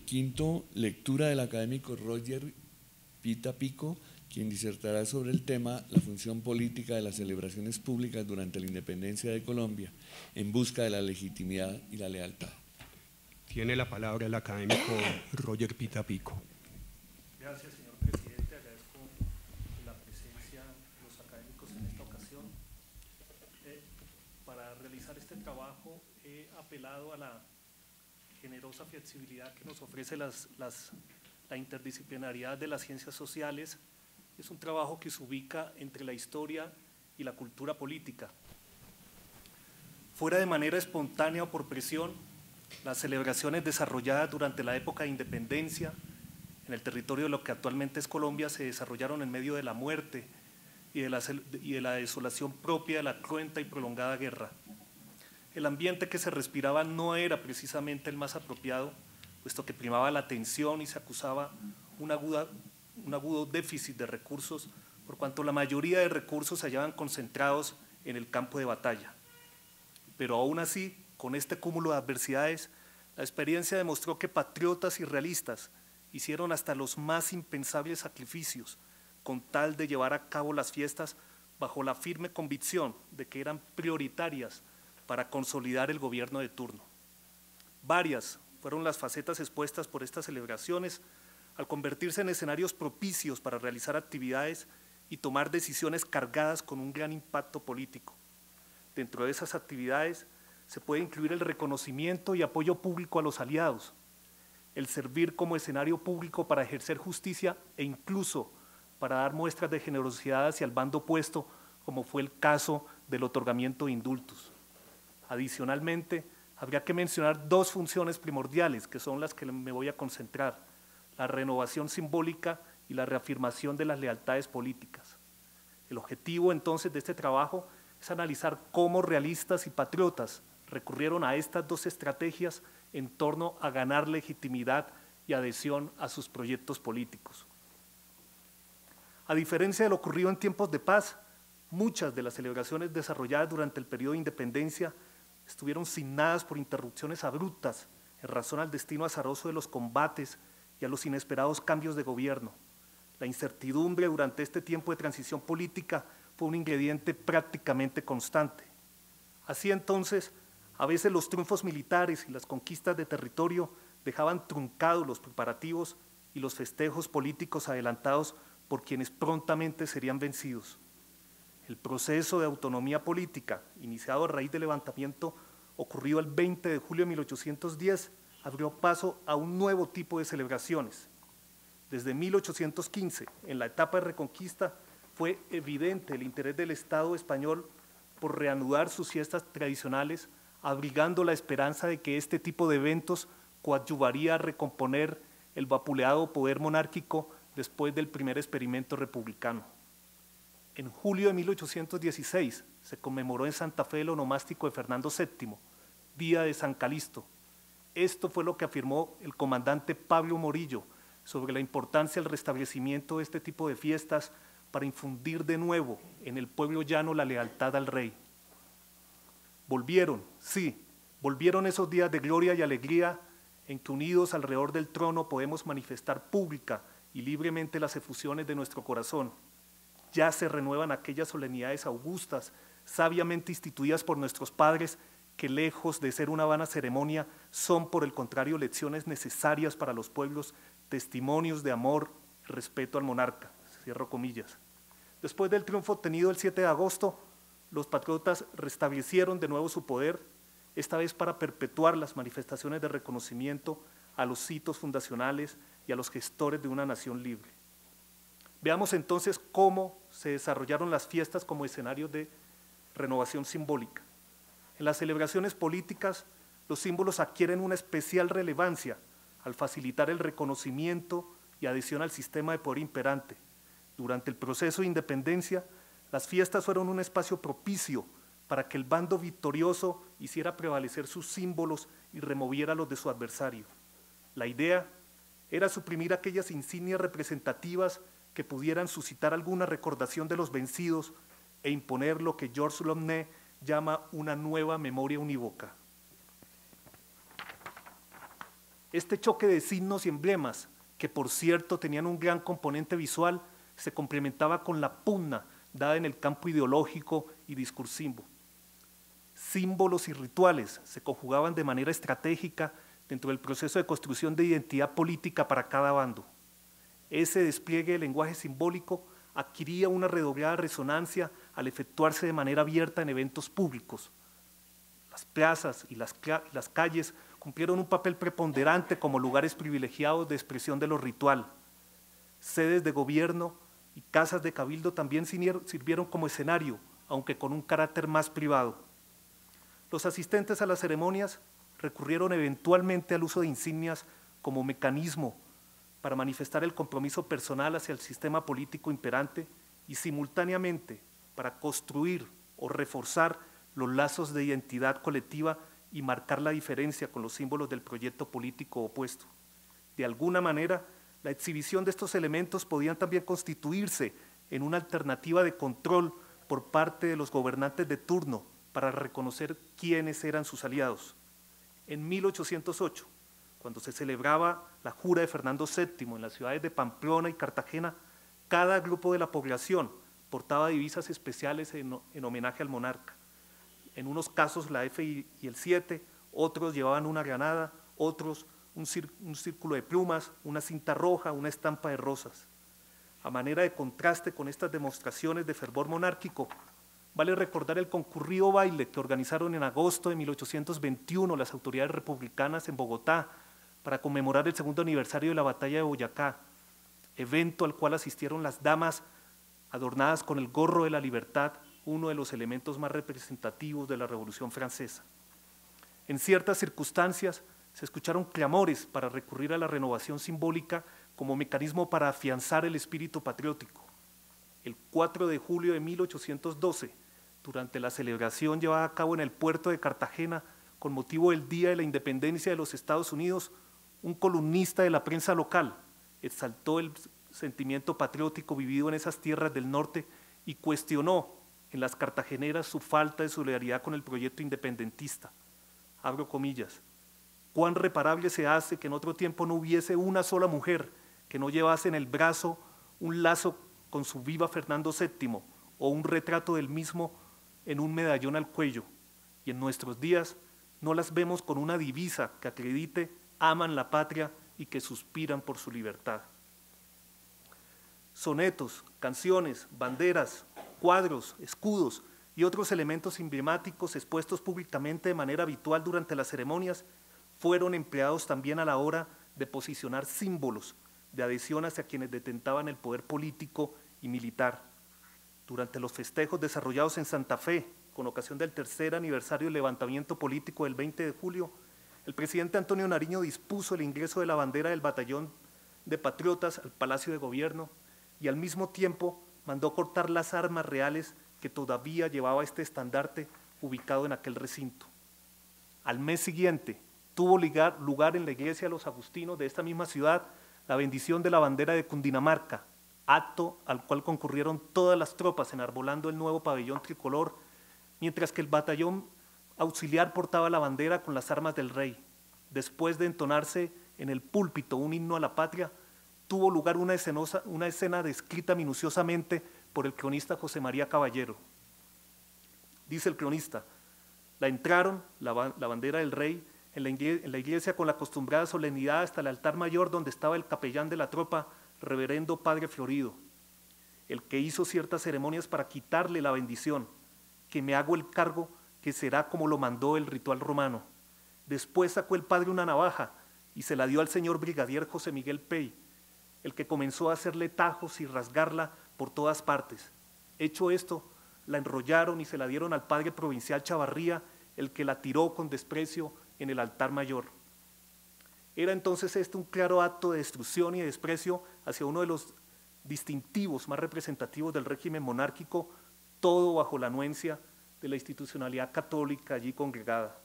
quinto, lectura del académico Roger Pita Pico, quien disertará sobre el tema la función política de las celebraciones públicas durante la independencia de Colombia, en busca de la legitimidad y la lealtad. Tiene la palabra el académico Roger Pita Pico. Gracias, señor presidente. Agradezco la presencia de los académicos en esta ocasión. Para realizar este trabajo he apelado a la generosa flexibilidad que nos ofrece la interdisciplinariedad de las ciencias sociales. Es un trabajo que se ubica entre la historia y la cultura política. Fuera de manera espontánea o por presión, las celebraciones desarrolladas durante la época de independencia en el territorio de lo que actualmente es Colombia se desarrollaron en medio de la muerte y de la desolación propia de la cruenta y prolongada guerra. El ambiente que se respiraba no era precisamente el más apropiado, puesto que primaba la tensión y se acusaba un agudo déficit de recursos, por cuanto la mayoría de recursos se hallaban concentrados en el campo de batalla. Pero aún así, con este cúmulo de adversidades, la experiencia demostró que patriotas y realistas hicieron hasta los más impensables sacrificios con tal de llevar a cabo las fiestas bajo la firme convicción de que eran prioritarias para consolidar el gobierno de turno. Varias fueron las facetas expuestas por estas celebraciones al convertirse en escenarios propicios para realizar actividades y tomar decisiones cargadas con un gran impacto político. Dentro de esas actividades se puede incluir el reconocimiento y apoyo público a los aliados, el servir como escenario público para ejercer justicia e incluso para dar muestras de generosidad hacia el bando opuesto, como fue el caso del otorgamiento de indultos. Adicionalmente, habría que mencionar dos funciones primordiales, que son las que me voy a concentrar: la renovación simbólica y la reafirmación de las lealtades políticas. El objetivo entonces de este trabajo es analizar cómo realistas y patriotas recurrieron a estas dos estrategias en torno a ganar legitimidad y adhesión a sus proyectos políticos. A diferencia de lo ocurrido en tiempos de paz, muchas de las celebraciones desarrolladas durante el periodo de independencia estuvieron signadas por interrupciones abruptas en razón al destino azaroso de los combates y a los inesperados cambios de gobierno. La incertidumbre durante este tiempo de transición política fue un ingrediente prácticamente constante. Así entonces, a veces los triunfos militares y las conquistas de territorio dejaban truncados los preparativos y los festejos políticos adelantados por quienes prontamente serían vencidos. El proceso de autonomía política, iniciado a raíz del levantamiento ocurrido el 20 de julio de 1810, abrió paso a un nuevo tipo de celebraciones. Desde 1815, en la etapa de Reconquista, fue evidente el interés del Estado español por reanudar sus fiestas tradicionales, abrigando la esperanza de que este tipo de eventos coadyuvaría a recomponer el vapuleado poder monárquico después del primer experimento republicano. En julio de 1816 se conmemoró en Santa Fe el onomástico de Fernando VII, Día de San Calixto. Esto fue lo que afirmó el comandante Pablo Morillo sobre la importancia del restablecimiento de este tipo de fiestas para infundir de nuevo en el pueblo llano la lealtad al rey. Volvieron, sí, volvieron esos días de gloria y alegría en que unidos alrededor del trono podemos manifestar pública y libremente las efusiones de nuestro corazón. Ya se renuevan aquellas solemnidades augustas, sabiamente instituidas por nuestros padres, que lejos de ser una vana ceremonia, son por el contrario lecciones necesarias para los pueblos, testimonios de amor, respeto al monarca. Cierro comillas. Después del triunfo obtenido el 7 de agosto, los patriotas restablecieron de nuevo su poder, esta vez para perpetuar las manifestaciones de reconocimiento a los hitos fundacionales y a los gestores de una nación libre. Veamos entonces cómo se desarrollaron las fiestas como escenario de renovación simbólica. En las celebraciones políticas, los símbolos adquieren una especial relevancia al facilitar el reconocimiento y adhesión al sistema de poder imperante. Durante el proceso de independencia, las fiestas fueron un espacio propicio para que el bando victorioso hiciera prevalecer sus símbolos y removiera los de su adversario. La idea era suprimir aquellas insignias representativas que pudieran suscitar alguna recordación de los vencidos e imponer lo que Georges Laumné llama una nueva memoria unívoca. Este choque de signos y emblemas, que por cierto tenían un gran componente visual, se complementaba con la pugna dada en el campo ideológico y discursivo. Símbolos y rituales se conjugaban de manera estratégica dentro del proceso de construcción de identidad política para cada bando. Ese despliegue de lenguaje simbólico adquiría una redoblada resonancia al efectuarse de manera abierta en eventos públicos. Las plazas y las calles cumplieron un papel preponderante como lugares privilegiados de expresión de lo ritual. Sedes de gobierno y casas de cabildo también sirvieron como escenario, aunque con un carácter más privado. Los asistentes a las ceremonias recurrieron eventualmente al uso de insignias como mecanismo para manifestar el compromiso personal hacia el sistema político imperante y simultáneamente para construir o reforzar los lazos de identidad colectiva y marcar la diferencia con los símbolos del proyecto político opuesto. De alguna manera, la exhibición de estos elementos podían también constituirse en una alternativa de control por parte de los gobernantes de turno para reconocer quiénes eran sus aliados. En 1808, cuando se celebraba la jura de Fernando VII en las ciudades de Pamplona y Cartagena, cada grupo de la población portaba divisas especiales en homenaje al monarca. En unos casos la F y el 7, otros llevaban una granada, otros un círculo de plumas, una cinta roja, una estampa de rosas. A manera de contraste con estas demostraciones de fervor monárquico, vale recordar el concurrido baile que organizaron en agosto de 1821 las autoridades republicanas en Bogotá para conmemorar el segundo aniversario de la batalla de Boyacá, evento al cual asistieron las damas adornadas con el gorro de la libertad, uno de los elementos más representativos de la Revolución Francesa. En ciertas circunstancias se escucharon clamores para recurrir a la renovación simbólica como mecanismo para afianzar el espíritu patriótico. El 4 de julio de 1812, durante la celebración llevada a cabo en el puerto de Cartagena con motivo del Día de la Independencia de los Estados Unidos, un columnista de la prensa local exaltó el sentimiento patriótico vivido en esas tierras del norte y cuestionó en las cartageneras su falta de solidaridad con el proyecto independentista. Abro comillas. ¿Cuán reparable se hace que en otro tiempo no hubiese una sola mujer que no llevase en el brazo un lazo con su viva Fernando VII o un retrato del mismo en un medallón al cuello? Y en nuestros días no las vemos con una divisa que acredite aman la patria y que suspiran por su libertad. Sonetos, canciones, banderas, cuadros, escudos y otros elementos emblemáticos expuestos públicamente de manera habitual durante las ceremonias fueron empleados también a la hora de posicionar símbolos de adhesión hacia quienes detentaban el poder político y militar. Durante los festejos desarrollados en Santa Fe, con ocasión del tercer aniversario del levantamiento político del 20 de julio, el presidente Antonio Nariño dispuso el ingreso de la bandera del batallón de patriotas al Palacio de Gobierno y al mismo tiempo mandó cortar las armas reales que todavía llevaba este estandarte ubicado en aquel recinto. Al mes siguiente tuvo lugar en la iglesia de los agustinos de esta misma ciudad la bendición de la bandera de Cundinamarca, acto al cual concurrieron todas las tropas enarbolando el nuevo pabellón tricolor, mientras que el batallón auxiliar portaba la bandera con las armas del rey. Después de entonarse en el púlpito un himno a la patria, tuvo lugar una escena descrita minuciosamente por el cronista José María Caballero. Dice el cronista, la entraron, la bandera del rey, en la iglesia con la acostumbrada solemnidad hasta el altar mayor donde estaba el capellán de la tropa, reverendo padre Florido, el que hizo ciertas ceremonias para quitarle la bendición, que me hago el cargo que será como lo mandó el ritual romano. Después sacó el padre una navaja y se la dio al señor brigadier José Miguel Pey, el que comenzó a hacerle tajos y rasgarla por todas partes. Hecho esto, la enrollaron y se la dieron al padre provincial Chavarría, el que la tiró con desprecio en el altar mayor. Era entonces este un claro acto de destrucción y de desprecio hacia uno de los distintivos más representativos del régimen monárquico, todo bajo la anuencia de la institucionalidad católica allí congregada.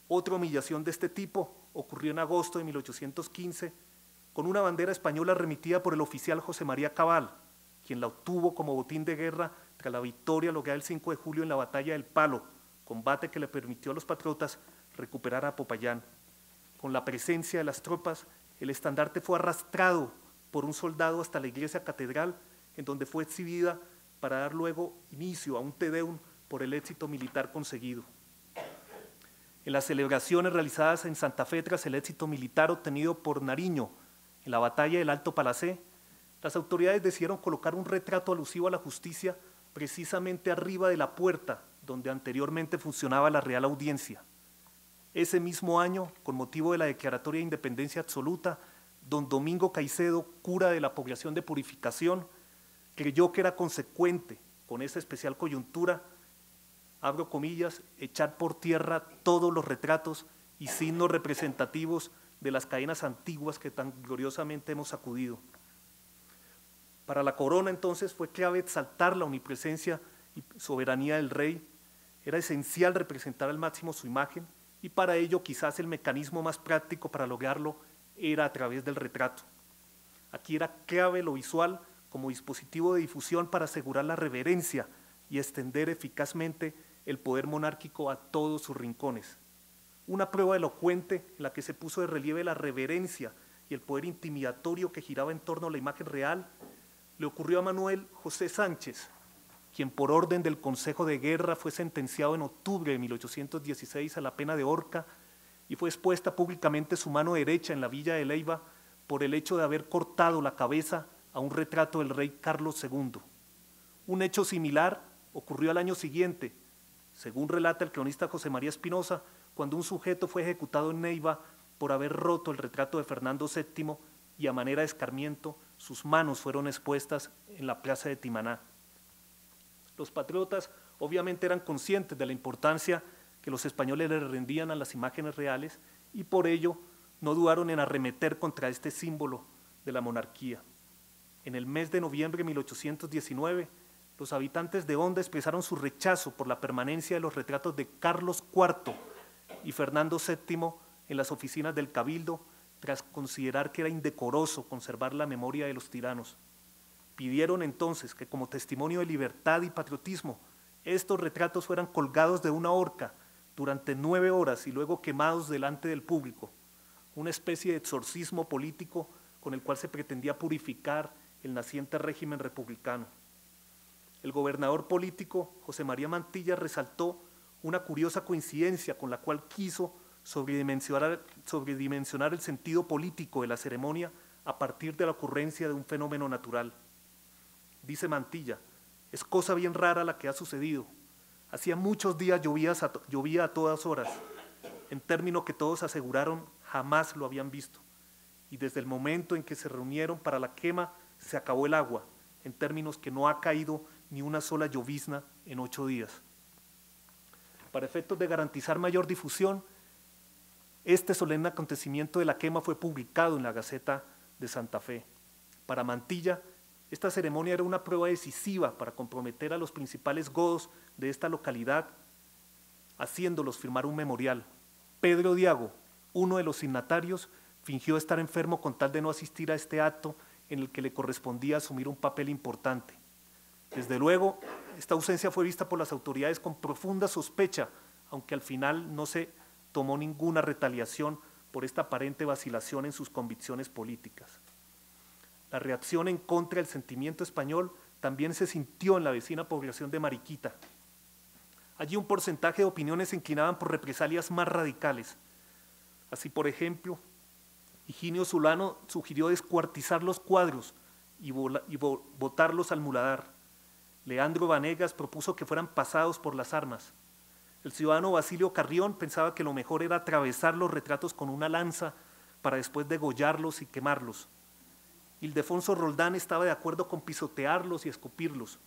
Otra humillación de este tipo ocurrió en agosto de 1815 con una bandera española remitida por el oficial José María Cabal, quien la obtuvo como botín de guerra tras la victoria lograda el 5 de julio en la batalla del Palo, combate que le permitió a los patriotas recuperar a Popayán. con la presencia de las tropas, el estandarte fue arrastrado por un soldado hasta la iglesia catedral, en donde fue exhibida para dar luego inicio a un Te Deum por el éxito militar conseguido. En las celebraciones realizadas en Santa Fe tras el éxito militar obtenido por Nariño en la batalla del Alto Palacé, las autoridades decidieron colocar un retrato alusivo a la justicia precisamente arriba de la puerta donde anteriormente funcionaba la Real Audiencia. Ese mismo año, con motivo de la Declaratoria de Independencia Absoluta, don Domingo Caicedo, cura de la población de Purificación, creyó que era consecuente con esa especial coyuntura, abro comillas, echar por tierra todos los retratos y signos representativos de las cadenas antiguas que tan gloriosamente hemos sacudido. Para la corona entonces fue clave exaltar la omnipresencia y soberanía del rey, era esencial representar al máximo su imagen y para ello quizás el mecanismo más práctico para lograrlo era a través del retrato. Aquí era clave lo visual como dispositivo de difusión para asegurar la reverencia y extender eficazmente el poder monárquico a todos sus rincones. Una prueba elocuente en la que se puso de relieve la reverencia y el poder intimidatorio que giraba en torno a la imagen real le ocurrió a Manuel José Sánchez, quien por orden del Consejo de Guerra fue sentenciado en octubre de 1816 a la pena de horca y fue expuesta públicamente su mano derecha en la villa de Leiva por el hecho de haber cortado la cabeza a un retrato del rey Carlos II. Un hecho similar ocurrió al año siguiente, según relata el cronista José María Espinosa, cuando un sujeto fue ejecutado en Neiva por haber roto el retrato de Fernando VII y a manera de escarmiento sus manos fueron expuestas en la plaza de Timaná. Los patriotas obviamente eran conscientes de la importancia que los españoles le rendían a las imágenes reales y por ello no dudaron en arremeter contra este símbolo de la monarquía. En el mes de noviembre de 1819, los habitantes de Honda expresaron su rechazo por la permanencia de los retratos de Carlos IV y Fernando VII en las oficinas del Cabildo, tras considerar que era indecoroso conservar la memoria de los tiranos. Pidieron entonces que como testimonio de libertad y patriotismo, estos retratos fueran colgados de una horca durante 9 horas y luego quemados delante del público, una especie de exorcismo político con el cual se pretendía purificar el naciente régimen republicano. El gobernador político José María Mantilla resaltó una curiosa coincidencia con la cual quiso sobredimensionar el sentido político de la ceremonia a partir de la ocurrencia de un fenómeno natural. Dice Mantilla, es cosa bien rara la que ha sucedido. Hacía muchos días llovía a todas horas, en términos que todos aseguraron jamás lo habían visto. Y desde el momento en que se reunieron para la quema, se acabó el agua, en términos que no ha caído ni una sola llovizna en 8 días. Para efectos de garantizar mayor difusión, este solemne acontecimiento de la quema fue publicado en la Gaceta de Santa Fe. Para Mantilla, esta ceremonia era una prueba decisiva para comprometer a los principales godos de esta localidad, haciéndolos firmar un memorial. Pedro Diago, uno de los signatarios, fingió estar enfermo con tal de no asistir a este acto en el que le correspondía asumir un papel importante. Desde luego, esta ausencia fue vista por las autoridades con profunda sospecha, aunque al final no se tomó ninguna retaliación por esta aparente vacilación en sus convicciones políticas. La reacción en contra del sentimiento español también se sintió en la vecina población de Mariquita. Allí un porcentaje de opiniones se inclinaban por represalias más radicales. Así, por ejemplo, Higinio Zulano sugirió descuartizar los cuadros y botarlos al muladar. Leandro Vanegas propuso que fueran pasados por las armas. El ciudadano Basilio Carrión pensaba que lo mejor era atravesar los retratos con una lanza para después degollarlos y quemarlos. Ildefonso Roldán estaba de acuerdo con pisotearlos y escupirlos.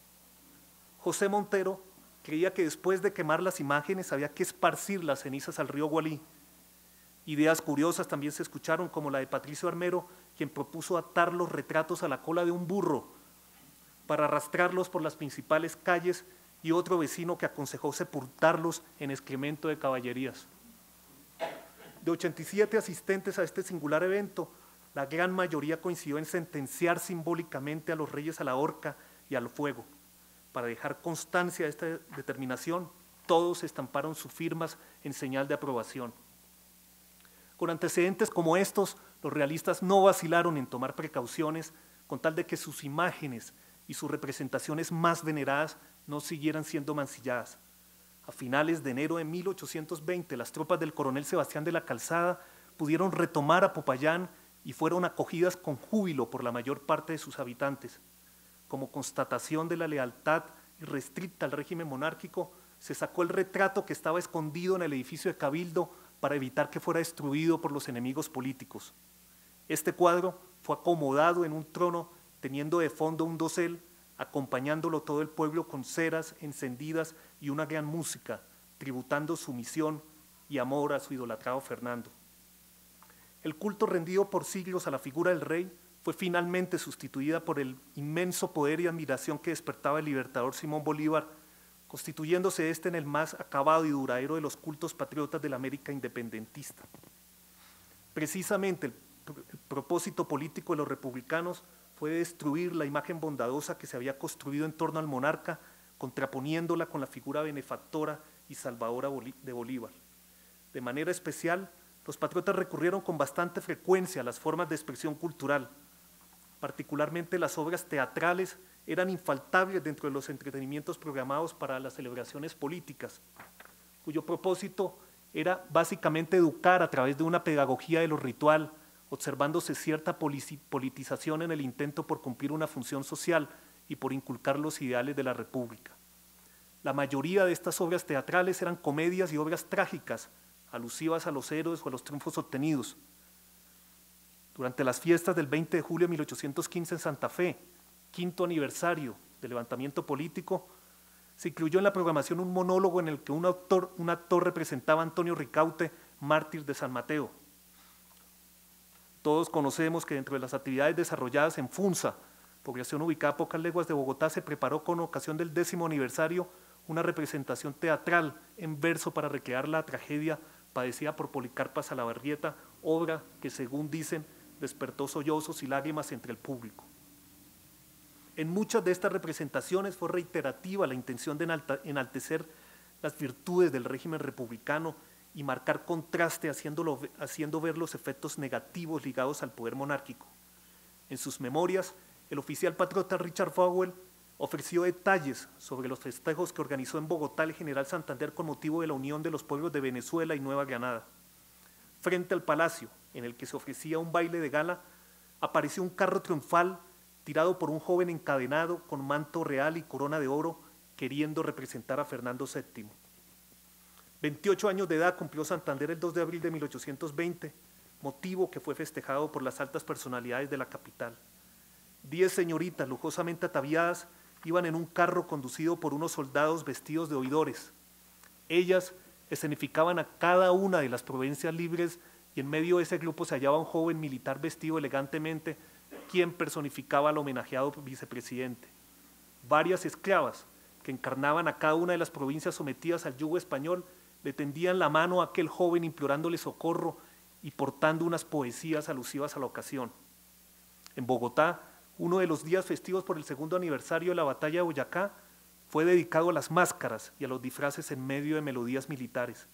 José Montero creía que después de quemar las imágenes había que esparcir las cenizas al río Gualí. Ideas curiosas también se escucharon, como la de Patricio Armero, quien propuso atar los retratos a la cola de un burro para arrastrarlos por las principales calles, y otro vecino que aconsejó sepultarlos en excremento de caballerías. De 87 asistentes a este singular evento, la gran mayoría coincidió en sentenciar simbólicamente a los reyes a la horca y al fuego. Para dejar constancia de esta determinación, todos estamparon sus firmas en señal de aprobación. Con antecedentes como estos, los realistas no vacilaron en tomar precauciones con tal de que sus imágenes y sus representaciones más veneradas no siguieran siendo mancilladas. A finales de enero de 1820, las tropas del coronel Sebastián de la Calzada pudieron retomar a Popayán y fueron acogidas con júbilo por la mayor parte de sus habitantes. Como constatación de la lealtad irrestricta al régimen monárquico, se sacó el retrato que estaba escondido en el edificio de Cabildo para evitar que fuera destruido por los enemigos políticos. Este cuadro fue acomodado en un trono, teniendo de fondo un dosel, acompañándolo todo el pueblo con ceras encendidas y una gran música, tributando sumisión y amor a su idolatrado Fernando. El culto rendido por siglos a la figura del rey fue finalmente sustituida por el inmenso poder y admiración que despertaba el libertador Simón Bolívar, constituyéndose este en el más acabado y duradero de los cultos patriotas de la América independentista. Precisamente el propósito político de los republicanos fue destruir la imagen bondadosa que se había construido en torno al monarca, contraponiéndola con la figura benefactora y salvadora de Bolívar. De manera especial, los patriotas recurrieron con bastante frecuencia a las formas de expresión cultural. Particularmente las obras teatrales eran infaltables dentro de los entretenimientos programados para las celebraciones políticas, cuyo propósito era básicamente educar a través de una pedagogía de lo ritual, observándose cierta politización en el intento por cumplir una función social y por inculcar los ideales de la República. La mayoría de estas obras teatrales eran comedias y obras trágicas, alusivas a los héroes o a los triunfos obtenidos. Durante las fiestas del 20 de julio de 1815 en Santa Fe, quinto aniversario del levantamiento político, se incluyó en la programación un monólogo en el que un actor representaba a Antonio Ricaurte, mártir de San Mateo. Todos conocemos que dentro de las actividades desarrolladas en Funza, población ubicada a pocas leguas de Bogotá, se preparó con ocasión del 10º aniversario una representación teatral en verso para recrear la tragedia padecida por Policarpa Salabarrieta, obra que, según dicen, despertó sollozos y lágrimas entre el público. En muchas de estas representaciones fue reiterativa la intención de enaltecer las virtudes del régimen republicano y marcar contraste haciendo ver los efectos negativos ligados al poder monárquico. En sus memorias, el oficial patriota Richard Fowell ofreció detalles sobre los festejos que organizó en Bogotá el general Santander con motivo de la unión de los pueblos de Venezuela y Nueva Granada. Frente al palacio, en el que se ofrecía un baile de gala, apareció un carro triunfal tirado por un joven encadenado con manto real y corona de oro, queriendo representar a Fernando VII. 28 años de edad cumplió Santander el 2 de abril de 1820, motivo que fue festejado por las altas personalidades de la capital. 10 señoritas lujosamente ataviadas iban en un carro conducido por unos soldados vestidos de oidores. Ellas escenificaban a cada una de las provincias libres y en medio de ese grupo se hallaba un joven militar vestido elegantemente, quien personificaba al homenajeado vicepresidente. Varias esclavas, que encarnaban a cada una de las provincias sometidas al yugo español, le tendían la mano a aquel joven implorándole socorro y portando unas poesías alusivas a la ocasión. En Bogotá, uno de los días festivos por el 2º aniversario de la batalla de Boyacá fue dedicado a las máscaras y a los disfraces en medio de melodías militares.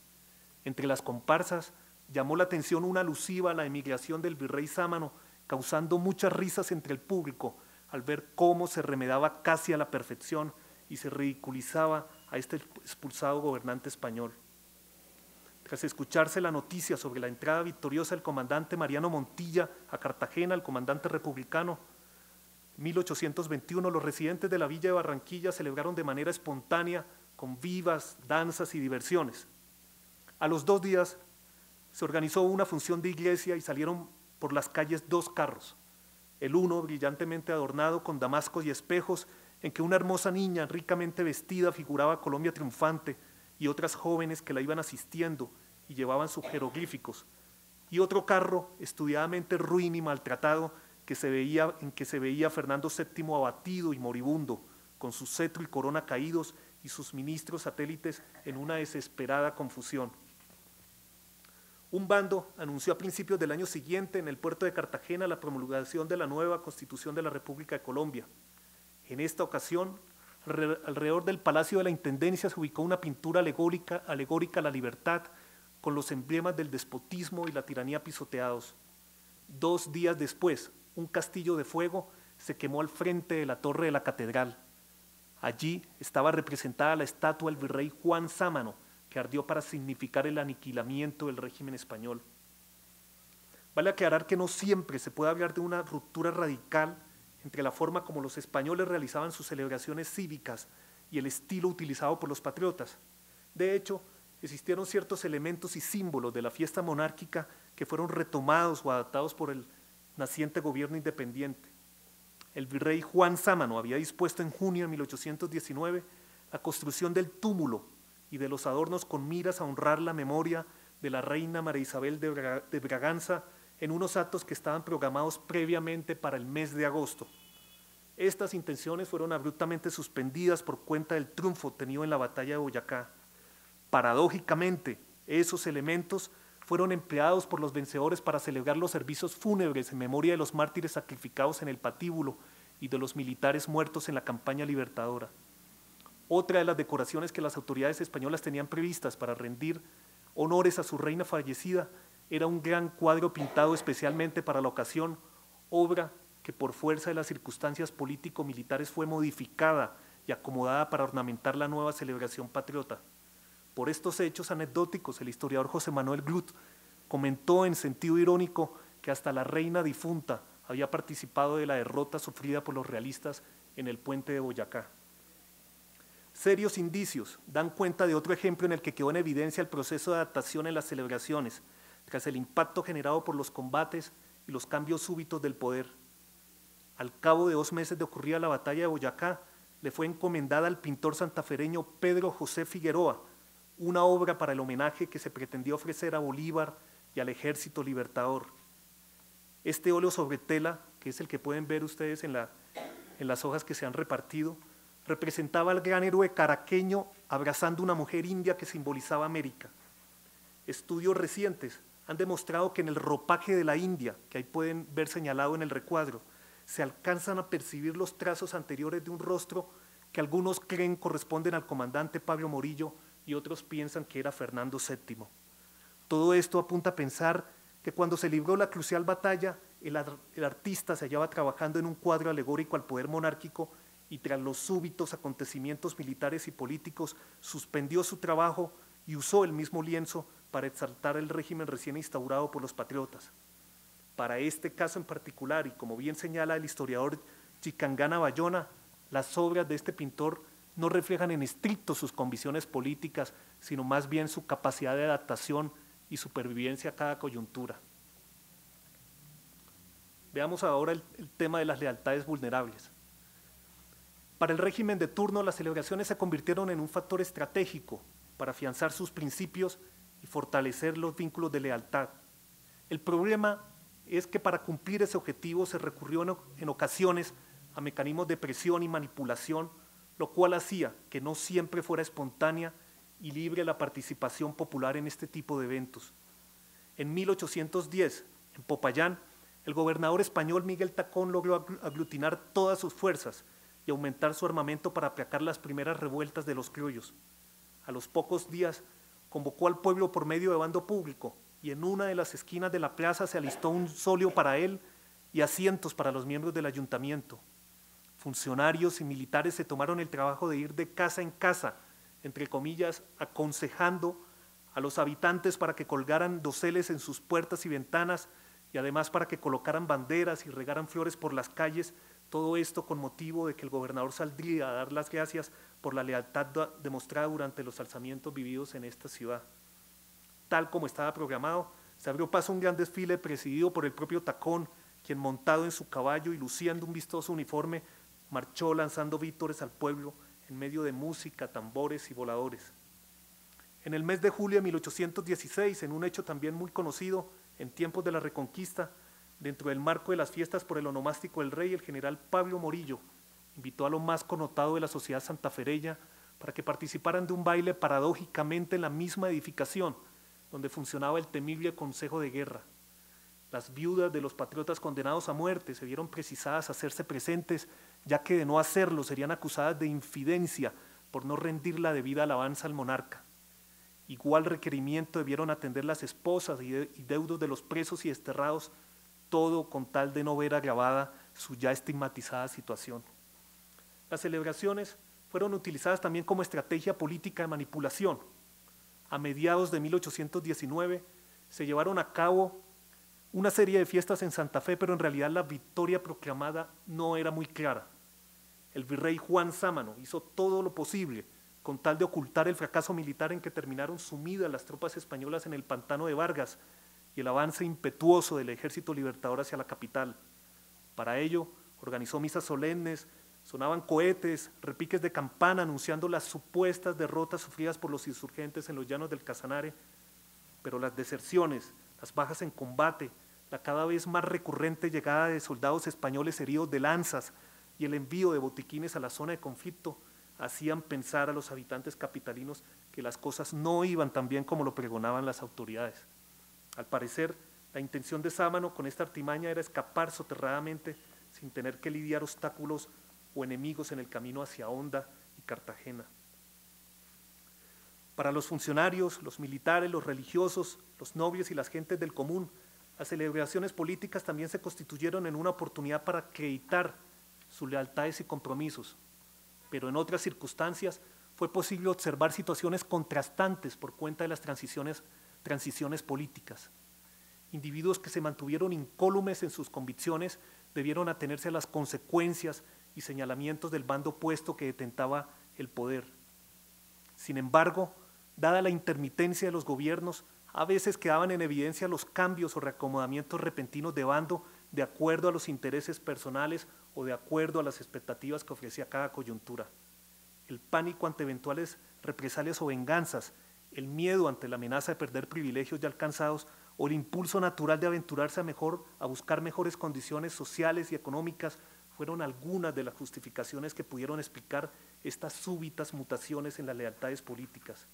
Entre las comparsas llamó la atención una alusiva a la emigración del virrey Sámano, causando muchas risas entre el público al ver cómo se remedaba casi a la perfección y se ridiculizaba a este expulsado gobernante español. Tras escucharse la noticia sobre la entrada victoriosa del comandante Mariano Montilla a Cartagena, el comandante republicano, en 1821 los residentes de la villa de Barranquilla celebraron de manera espontánea con vivas, danzas y diversiones. A los 2 días se organizó una función de iglesia y salieron por las calles 2 carros, el uno brillantemente adornado con damascos y espejos en que una hermosa niña ricamente vestida figuraba a Colombia triunfante y otras jóvenes que la iban asistiendo y llevaban sus jeroglíficos, y otro carro estudiadamente ruin y maltratado en que se veía a Fernando VII abatido y moribundo, con su cetro y corona caídos y sus ministros satélites en una desesperada confusión. Un bando anunció a principios del año siguiente en el puerto de Cartagena la promulgación de la nueva Constitución de la República de Colombia. En esta ocasión, alrededor del Palacio de la Intendencia se ubicó una pintura alegórica a la libertad, con los emblemas del despotismo y la tiranía pisoteados. 2 días después, un castillo de fuego se quemó al frente de la torre de la catedral. Allí estaba representada la estatua del virrey Juan Sámano, que ardió para significar el aniquilamiento del régimen español. Vale aclarar que no siempre se puede hablar de una ruptura radical entre la forma como los españoles realizaban sus celebraciones cívicas y el estilo utilizado por los patriotas. De hecho, existieron ciertos elementos y símbolos de la fiesta monárquica que fueron retomados o adaptados por el naciente gobierno independiente. El virrey Juan Sámano había dispuesto en junio de 1819 la construcción del túmulo y de los adornos con miras a honrar la memoria de la reina María Isabel de Braganza en unos actos que estaban programados previamente para el mes de agosto. Estas intenciones fueron abruptamente suspendidas por cuenta del triunfo obtenido en la batalla de Boyacá. Paradójicamente, esos elementos fueron empleados por los vencedores para celebrar los servicios fúnebres en memoria de los mártires sacrificados en el patíbulo y de los militares muertos en la campaña libertadora. Otra de las decoraciones que las autoridades españolas tenían previstas para rendir honores a su reina fallecida era un gran cuadro pintado especialmente para la ocasión, obra que por fuerza de las circunstancias político-militares fue modificada y acomodada para ornamentar la nueva celebración patriota. Por estos hechos anecdóticos, el historiador José Manuel Glut comentó en sentido irónico que hasta la reina difunta había participado de la derrota sufrida por los realistas en el puente de Boyacá. Serios indicios dan cuenta de otro ejemplo en el que quedó en evidencia el proceso de adaptación en las celebraciones, tras el impacto generado por los combates y los cambios súbitos del poder. Al cabo de 2 meses de ocurrida la batalla de Boyacá, le fue encomendada al pintor santafereño Pedro José Figueroa una obra para el homenaje que se pretendía ofrecer a Bolívar y al Ejército Libertador. Este óleo sobre tela, que es el que pueden ver ustedes en las hojas que se han repartido, representaba al gran héroe caraqueño abrazando una mujer india que simbolizaba América. Estudios recientes han demostrado que en el ropaje de la India, que ahí pueden ver señalado en el recuadro, se alcanzan a percibir los trazos anteriores de un rostro que algunos creen corresponden al comandante Pablo Morillo y otros piensan que era Fernando VII. Todo esto apunta a pensar que cuando se libró la crucial batalla, el artista se hallaba trabajando en un cuadro alegórico al poder monárquico y tras los súbitos acontecimientos militares y políticos suspendió su trabajo y usó el mismo lienzo para exaltar el régimen recién instaurado por los patriotas. Para este caso en particular, y como bien señala el historiador Chicangana Bayona, las obras de este pintor no reflejan en estricto sus convicciones políticas, sino más bien su capacidad de adaptación y supervivencia a cada coyuntura. Veamos ahora el tema de las lealtades vulnerables. Para el régimen de turno, las celebraciones se convirtieron en un factor estratégico para afianzar sus principios y fortalecer los vínculos de lealtad. El problema es que para cumplir ese objetivo se recurrió en ocasiones a mecanismos de presión y manipulación, lo cual hacía que no siempre fuera espontánea y libre la participación popular en este tipo de eventos. En 1810, en Popayán, el gobernador español Miguel Tacón logró aglutinar todas sus fuerzas y aumentar su armamento para aplacar las primeras revueltas de los criollos. A los pocos días, convocó al pueblo por medio de bando público y en una de las esquinas de la plaza se alistó un solio para él y asientos para los miembros del ayuntamiento. Funcionarios y militares se tomaron el trabajo de ir de casa en casa, entre comillas, aconsejando a los habitantes para que colgaran doseles en sus puertas y ventanas y además para que colocaran banderas y regaran flores por las calles, todo esto con motivo de que el gobernador saldría a dar las gracias por la lealtad demostrada durante los alzamientos vividos en esta ciudad. Tal como estaba programado, se abrió paso un gran desfile presidido por el propio Tacón, quien montado en su caballo y luciendo un vistoso uniforme, marchó lanzando vítores al pueblo en medio de música, tambores y voladores. En el mes de julio de 1816, en un hecho también muy conocido en tiempos de la Reconquista, dentro del marco de las fiestas por el onomástico del rey, el general Pablo Morillo invitó a lo más connotado de la sociedad santafereña para que participaran de un baile paradójicamente en la misma edificación donde funcionaba el temible Consejo de Guerra. Las viudas de los patriotas condenados a muerte se vieron precisadas a hacerse presentes, ya que de no hacerlo serían acusadas de infidencia por no rendir la debida alabanza al monarca. Igual requerimiento debieron atender las esposas y deudos de los presos y desterrados, todo con tal de no ver agravada su ya estigmatizada situación. Las celebraciones fueron utilizadas también como estrategia política de manipulación. A mediados de 1819 se llevaron a cabo una serie de fiestas en Santa Fe, pero en realidad la victoria proclamada no era muy clara. El virrey Juan Sámano hizo todo lo posible con tal de ocultar el fracaso militar en que terminaron sumidas las tropas españolas en el pantano de Vargas y el avance impetuoso del ejército libertador hacia la capital. Para ello, organizó misas solemnes, sonaban cohetes, repiques de campana anunciando las supuestas derrotas sufridas por los insurgentes en los llanos del Casanare, pero las deserciones, las bajas en combate, la cada vez más recurrente llegada de soldados españoles heridos de lanzas y el envío de botiquines a la zona de conflicto hacían pensar a los habitantes capitalinos que las cosas no iban tan bien como lo pregonaban las autoridades. Al parecer, la intención de Sámano con esta artimaña era escapar soterradamente sin tener que lidiar obstáculos o enemigos en el camino hacia Honda y Cartagena. Para los funcionarios, los militares, los religiosos, los nobles y las gentes del común, las celebraciones políticas también se constituyeron en una oportunidad para acreditar sus lealtades y compromisos, pero en otras circunstancias fue posible observar situaciones contrastantes por cuenta de las transiciones políticas. Individuos que se mantuvieron incólumes en sus convicciones debieron atenerse a las consecuencias y señalamientos del bando opuesto que detentaba el poder. Sin embargo, dada la intermitencia de los gobiernos, a veces quedaban en evidencia los cambios o reacomodamientos repentinos de bando de acuerdo a los intereses personales o de acuerdo a las expectativas que ofrecía cada coyuntura. El pánico ante eventuales represalias o venganzas, el miedo ante la amenaza de perder privilegios ya alcanzados o el impulso natural de aventurarse a buscar mejores condiciones sociales y económicas fueron algunas de las justificaciones que pudieron explicar estas súbitas mutaciones en las lealtades políticas.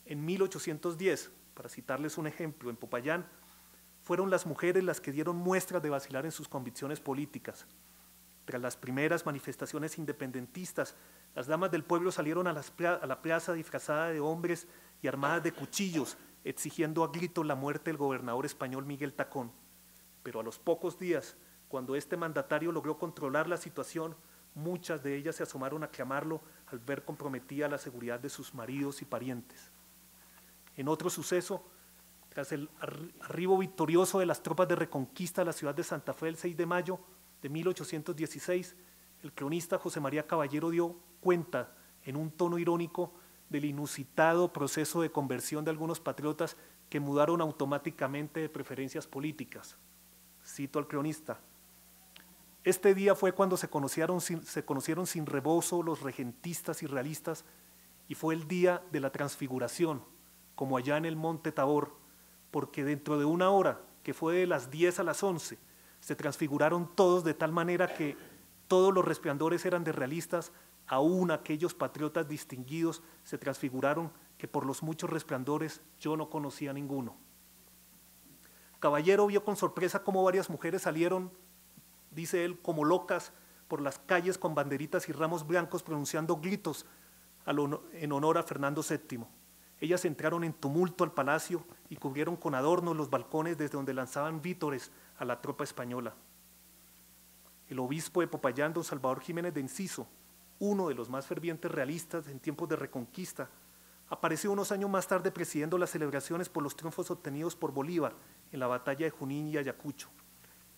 En 1810, para citarles un ejemplo, en Popayán, fueron las mujeres las que dieron muestras de vacilar en sus convicciones políticas. Tras las primeras manifestaciones independentistas, las damas del pueblo salieron a la plaza disfrazadas de hombres y armadas de cuchillos, exigiendo a gritos la muerte del gobernador español Miguel Tacón. Pero a los pocos días, cuando este mandatario logró controlar la situación, muchas de ellas se asomaron a clamarlo al ver comprometida la seguridad de sus maridos y parientes. En otro suceso, tras el arribo victorioso de las tropas de reconquista a la ciudad de Santa Fe el 6 de mayo de 1816, el cronista José María Caballero dio cuenta, en un tono irónico, del inusitado proceso de conversión de algunos patriotas que mudaron automáticamente de preferencias políticas. Cito al cronista: este día fue cuando se conocieron sin rebozo los regentistas y realistas, y fue el día de la transfiguración, como allá en el monte Tabor, porque dentro de una hora, que fue de las 10 a las 11, se transfiguraron todos de tal manera que todos los resplandores eran de realistas, aún aquellos patriotas distinguidos se transfiguraron que por los muchos resplandores yo no conocía ninguno. Caballero vio con sorpresa cómo varias mujeres salieron, dice él, como locas por las calles con banderitas y ramos blancos pronunciando gritos en honor a Fernando VII. Ellas entraron en tumulto al palacio y cubrieron con adornos los balcones desde donde lanzaban vítores a la tropa española. El obispo de Popayán, don Salvador Jiménez de Enciso, uno de los más fervientes realistas en tiempos de reconquista, apareció unos años más tarde presidiendo las celebraciones por los triunfos obtenidos por Bolívar en la batalla de Junín y Ayacucho.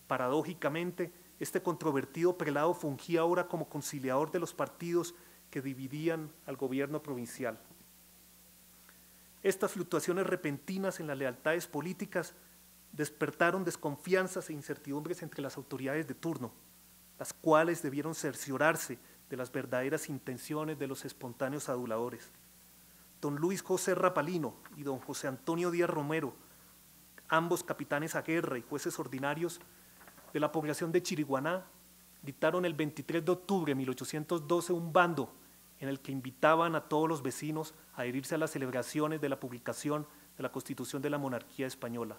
Paradójicamente, este controvertido prelado fungía ahora como conciliador de los partidos que dividían al gobierno provincial. Estas fluctuaciones repentinas en las lealtades políticas despertaron desconfianzas e incertidumbres entre las autoridades de turno, las cuales debieron cerciorarse de las verdaderas intenciones de los espontáneos aduladores. Don Luis José Rapalino y don José Antonio Díaz Romero, ambos capitanes a guerra y jueces ordinarios de la población de Chiriguaná, dictaron el 23 de octubre de 1812 un bando en el que invitaban a todos los vecinos a adherirse a las celebraciones de la publicación de la Constitución de la Monarquía Española.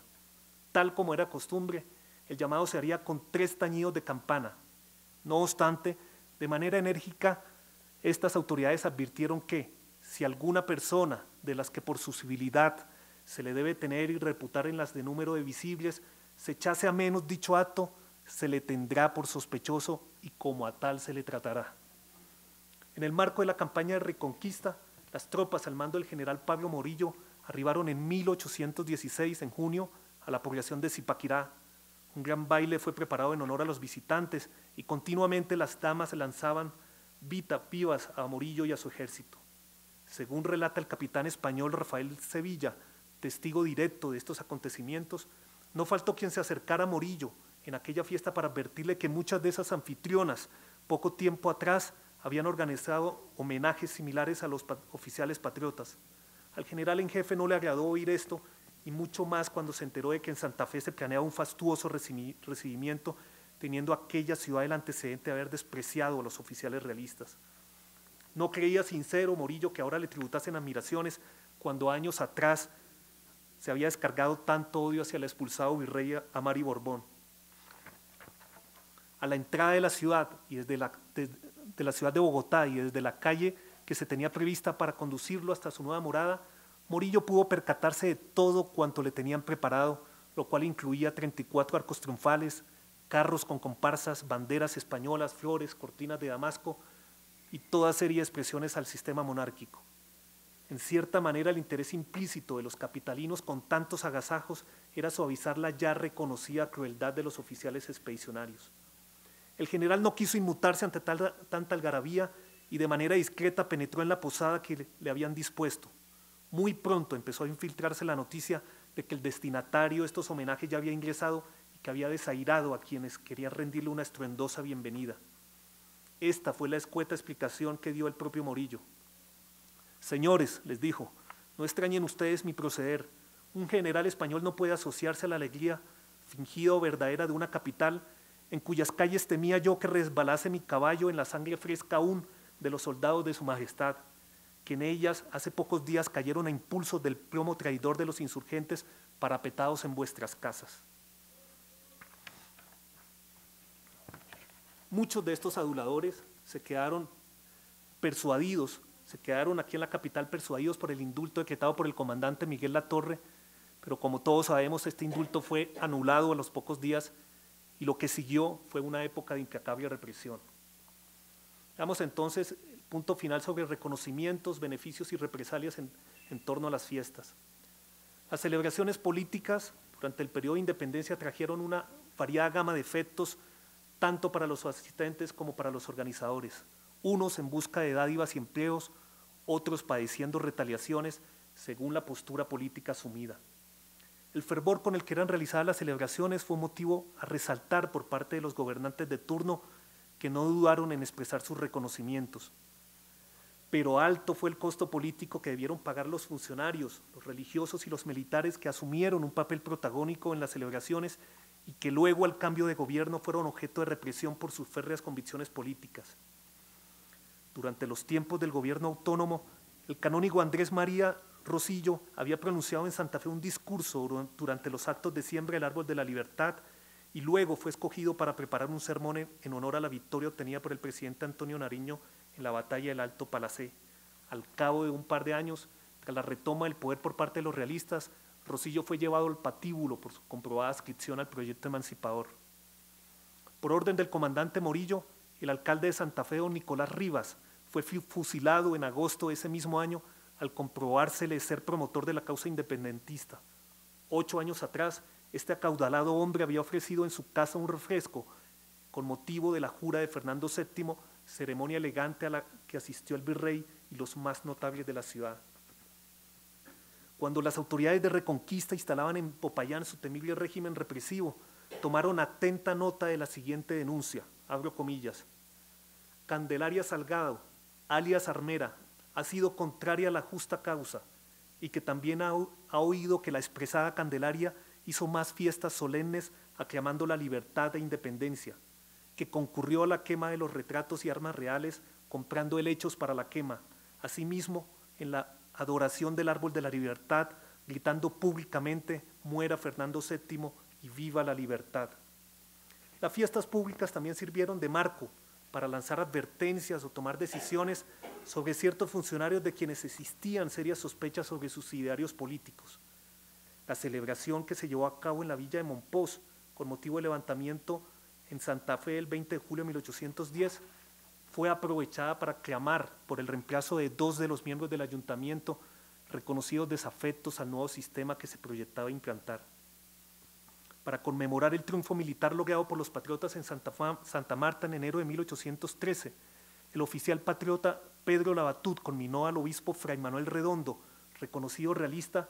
Tal como era costumbre, el llamado se haría con 3 tañidos de campana. No obstante, de manera enérgica, estas autoridades advirtieron que, si alguna persona de las que por su civilidad se le debe tener y reputar en las de número de visibles, se echase a menos dicho acto, se le tendrá por sospechoso y como a tal se le tratará. En el marco de la campaña de Reconquista, las tropas al mando del general Pablo Morillo arribaron en 1816, en junio, a la población de Zipaquirá. Un gran baile fue preparado en honor a los visitantes y continuamente las damas lanzaban vivas a Morillo y a su ejército. Según relata el capitán español Rafael Sevilla, testigo directo de estos acontecimientos, no faltó quien se acercara a Morillo en aquella fiesta para advertirle que muchas de esas anfitrionas, poco tiempo atrás, habían organizado homenajes similares a los oficiales patriotas. Al general en jefe no le agradó oír esto, y mucho más cuando se enteró de que en Santa Fe se planeaba un fastuoso recibimiento, teniendo aquella ciudad el antecedente de haber despreciado a los oficiales realistas. No creía sincero Morillo que ahora le tributasen admiraciones cuando años atrás se había descargado tanto odio hacia el expulsado virrey Amari Borbón. A la entrada de la ciudad y desde la ciudad de Bogotá y desde la calle que se tenía prevista para conducirlo hasta su nueva morada, Morillo pudo percatarse de todo cuanto le tenían preparado, lo cual incluía 34 arcos triunfales, carros con comparsas, banderas españolas, flores, cortinas de damasco y toda serie de expresiones al sistema monárquico. En cierta manera, el interés implícito de los capitalinos con tantos agasajos era suavizar la ya reconocida crueldad de los oficiales expedicionarios. El general no quiso inmutarse ante tanta algarabía y de manera discreta penetró en la posada que le habían dispuesto. Muy pronto empezó a infiltrarse la noticia de que el destinatario de estos homenajes ya había ingresado y que había desairado a quienes querían rendirle una estruendosa bienvenida. Esta fue la escueta explicación que dio el propio Morillo. Señores, les dijo, no extrañen ustedes mi proceder. Un general español no puede asociarse a la alegría fingida o verdadera de una capital en cuyas calles temía yo que resbalase mi caballo en la sangre fresca aún de los soldados de su majestad, que en ellas hace pocos días cayeron a impulsos del plomo traidor de los insurgentes parapetados en vuestras casas. Muchos de estos aduladores se quedaron aquí en la capital persuadidos por el indulto decretado por el comandante Miguel Latorre, pero como todos sabemos, este indulto fue anulado a los pocos días y lo que siguió fue una época de implacable represión. Veamos entonces el punto final sobre reconocimientos, beneficios y represalias en torno a las fiestas. Las celebraciones políticas durante el periodo de independencia trajeron una variada gama de efectos tanto para los asistentes como para los organizadores, unos en busca de dádivas y empleos, otros padeciendo retaliaciones según la postura política asumida. El fervor con el que eran realizadas las celebraciones fue motivo a resaltar por parte de los gobernantes de turno que no dudaron en expresar sus reconocimientos. Pero alto fue el costo político que debieron pagar los funcionarios, los religiosos y los militares que asumieron un papel protagónico en las celebraciones y que luego al cambio de gobierno fueron objeto de represión por sus férreas convicciones políticas. Durante los tiempos del gobierno autónomo, el canónigo Andrés María Rosillo había pronunciado en Santa Fe un discurso durante los actos de siembra del Árbol de la Libertad y luego fue escogido para preparar un sermón en honor a la victoria obtenida por el presidente Antonio Nariño en la batalla del Alto Palacé. Al cabo de un par de años, tras la retoma del poder por parte de los realistas, Rosillo fue llevado al patíbulo por su comprobada adscripción al proyecto emancipador. Por orden del comandante Morillo, el alcalde de Santa Fe, don Nicolás Rivas, fue fusilado en agosto de ese mismo año al comprobársele ser promotor de la causa independentista. 8 años atrás, este acaudalado hombre había ofrecido en su casa un refresco con motivo de la jura de Fernando VII, ceremonia elegante a la que asistió el virrey y los más notables de la ciudad. Cuando las autoridades de Reconquista instalaban en Popayán su temible régimen represivo, tomaron atenta nota de la siguiente denuncia, abro comillas: Candelaria Salgado, alias Armera, ha sido contraria a la justa causa y que también ha oído que la expresada Candelaria hizo más fiestas solemnes aclamando la libertad e independencia, que concurrió a la quema de los retratos y armas reales comprando helechos para la quema, asimismo en la adoración del Árbol de la Libertad, gritando públicamente muera Fernando VII y viva la libertad. Las fiestas públicas también sirvieron de marco para lanzar advertencias o tomar decisiones sobre ciertos funcionarios de quienes existían serias sospechas sobre sus idearios políticos. La celebración que se llevó a cabo en la villa de Mompox con motivo del levantamiento en Santa Fe el 20 de julio de 1810 fue aprovechada para clamar por el reemplazo de 2 de los miembros del ayuntamiento reconocidos desafectos al nuevo sistema que se proyectaba implantar. Para conmemorar el triunfo militar logrado por los patriotas en Santa Marta en enero de 1813, el oficial patriota Pedro Labatut conminó al obispo Fray Manuel Redondo, reconocido realista,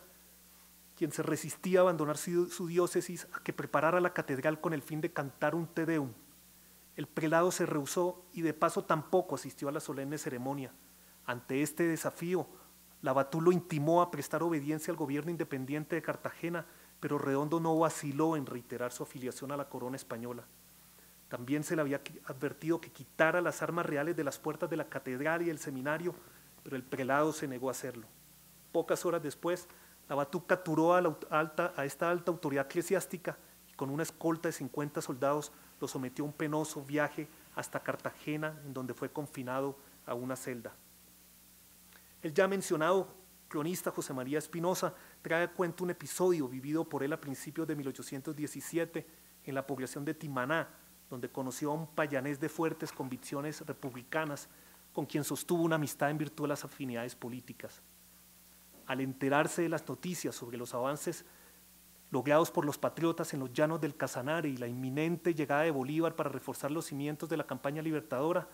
quien se resistía a abandonar su diócesis, a que preparara la catedral con el fin de cantar un Te Deum. El prelado se rehusó y de paso tampoco asistió a la solemne ceremonia. Ante este desafío, Labatut lo intimó a prestar obediencia al gobierno independiente de Cartagena, pero Redondo no vaciló en reiterar su afiliación a la corona española. También se le había advertido que quitara las armas reales de las puertas de la catedral y el seminario, pero el prelado se negó a hacerlo. Pocas horas después, Labatut capturó a esta alta autoridad eclesiástica y con una escolta de 50 soldados lo sometió a un penoso viaje hasta Cartagena, en donde fue confinado a una celda. El ya mencionado cronista José María Espinosa trae a cuento un episodio vivido por él a principios de 1817 en la población de Timaná, donde conoció a un payanés de fuertes convicciones republicanas con quien sostuvo una amistad en virtud de las afinidades políticas. Al enterarse de las noticias sobre los avances logrados por los patriotas en los llanos del Casanare y la inminente llegada de Bolívar para reforzar los cimientos de la campaña libertadora,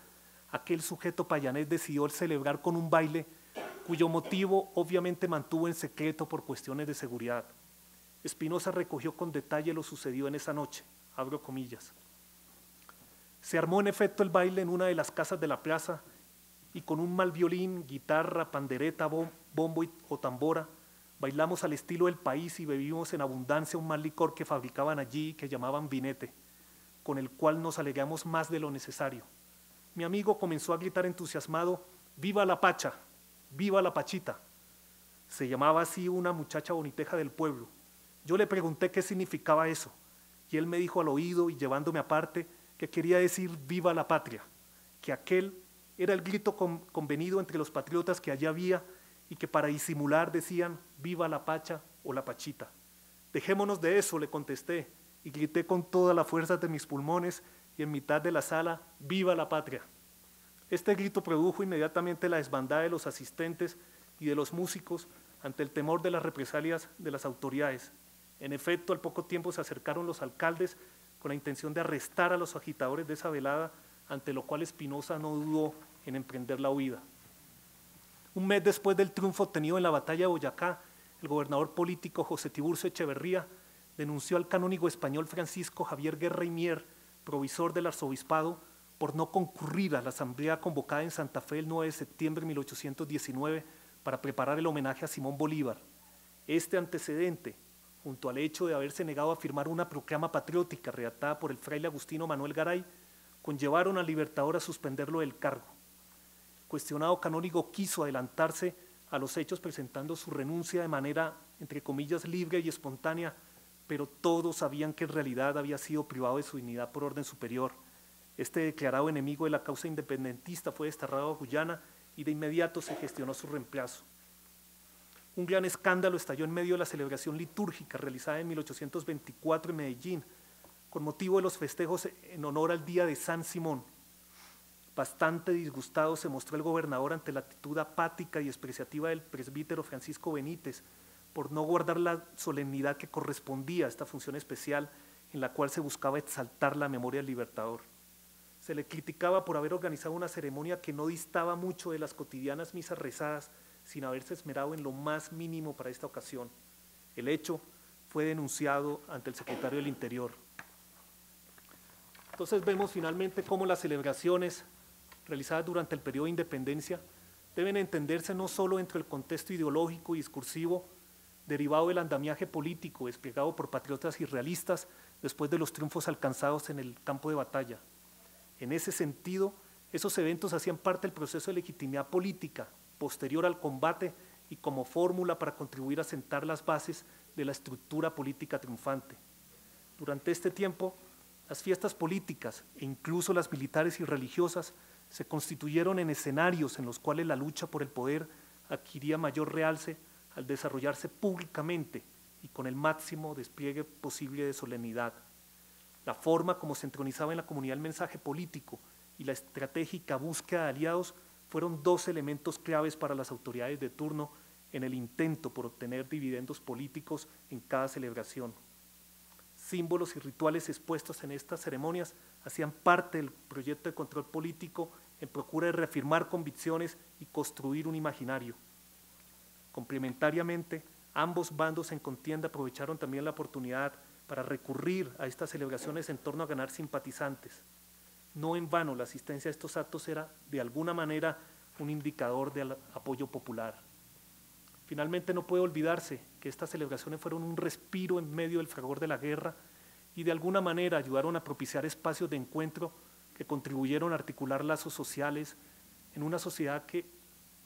aquel sujeto payanés decidió celebrar con un baile cuyo motivo obviamente mantuvo en secreto por cuestiones de seguridad. Espinosa recogió con detalle lo sucedido en esa noche, abro comillas. Se armó en efecto el baile en una de las casas de la plaza y con un mal violín, guitarra, pandereta, bombo o tambora, bailamos al estilo del país y bebimos en abundancia un mal licor que fabricaban allí y que llamaban vinete, con el cual nos alegramos más de lo necesario. Mi amigo comenzó a gritar entusiasmado, ¡viva la Pacha! ¡Viva la Pachita! Se llamaba así una muchacha boniteja del pueblo. Yo le pregunté qué significaba eso, y él me dijo al oído y llevándome aparte que quería decir ¡viva la patria!, que aquel era el grito convenido entre los patriotas que allí había y que para disimular decían ¡viva la Pacha o la Pachita! Dejémonos de eso, le contesté, y grité con toda la fuerza de mis pulmones y en mitad de la sala ¡viva la patria! Este grito produjo inmediatamente la desbandada de los asistentes y de los músicos ante el temor de las represalias de las autoridades. En efecto, al poco tiempo se acercaron los alcaldes con la intención de arrestar a los agitadores de esa velada, ante lo cual Espinosa no dudó en emprender la huida. Un mes después del triunfo obtenido en la batalla de Boyacá, el gobernador político José Tiburcio Echeverría denunció al canónigo español Francisco Javier Guerra y Mier, provisor del arzobispado, por no concurrir a la asamblea convocada en Santa Fe el 9 de septiembre de 1819 para preparar el homenaje a Simón Bolívar. Este antecedente, junto al hecho de haberse negado a firmar una proclama patriótica redactada por el fraile agustino Manuel Garay, conllevaron al Libertador a suspenderlo del cargo. El cuestionado canónigo quiso adelantarse a los hechos presentando su renuncia de manera, entre comillas, libre y espontánea, pero todos sabían que en realidad había sido privado de su dignidad por orden superior. Este declarado enemigo de la causa independentista fue desterrado a Guyana y de inmediato se gestionó su reemplazo. Un gran escándalo estalló en medio de la celebración litúrgica realizada en 1824 en Medellín, con motivo de los festejos en honor al Día de San Simón. Bastante disgustado se mostró el gobernador ante la actitud apática y despreciativa del presbítero Francisco Benítez por no guardar la solemnidad que correspondía a esta función especial en la cual se buscaba exaltar la memoria del Libertador. Se le criticaba por haber organizado una ceremonia que no distaba mucho de las cotidianas misas rezadas, sin haberse esmerado en lo más mínimo para esta ocasión. El hecho fue denunciado ante el secretario del Interior. Entonces vemos finalmente cómo las celebraciones realizadas durante el periodo de independencia deben entenderse no solo dentro del contexto ideológico y discursivo derivado del andamiaje político desplegado por patriotas y realistas después de los triunfos alcanzados en el campo de batalla. En ese sentido, esos eventos hacían parte del proceso de legitimidad política posterior al combate y como fórmula para contribuir a sentar las bases de la estructura política triunfante. Durante este tiempo, las fiestas políticas e incluso las militares y religiosas se constituyeron en escenarios en los cuales la lucha por el poder adquiría mayor realce al desarrollarse públicamente y con el máximo despliegue posible de solemnidad. La forma como se entronizaba en la comunidad el mensaje político y la estratégica búsqueda de aliados fueron dos elementos claves para las autoridades de turno en el intento por obtener dividendos políticos en cada celebración. Símbolos y rituales expuestos en estas ceremonias hacían parte del proyecto de control político en procura de reafirmar convicciones y construir un imaginario. Complementariamente, ambos bandos en contienda aprovecharon también la oportunidad para recurrir a estas celebraciones en torno a ganar simpatizantes. No en vano la asistencia a estos actos era de alguna manera un indicador de apoyo popular. Finalmente no puede olvidarse que estas celebraciones fueron un respiro en medio del fragor de la guerra y de alguna manera ayudaron a propiciar espacios de encuentro que contribuyeron a articular lazos sociales en una sociedad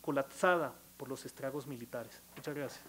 colapsada por los estragos militares. Muchas gracias.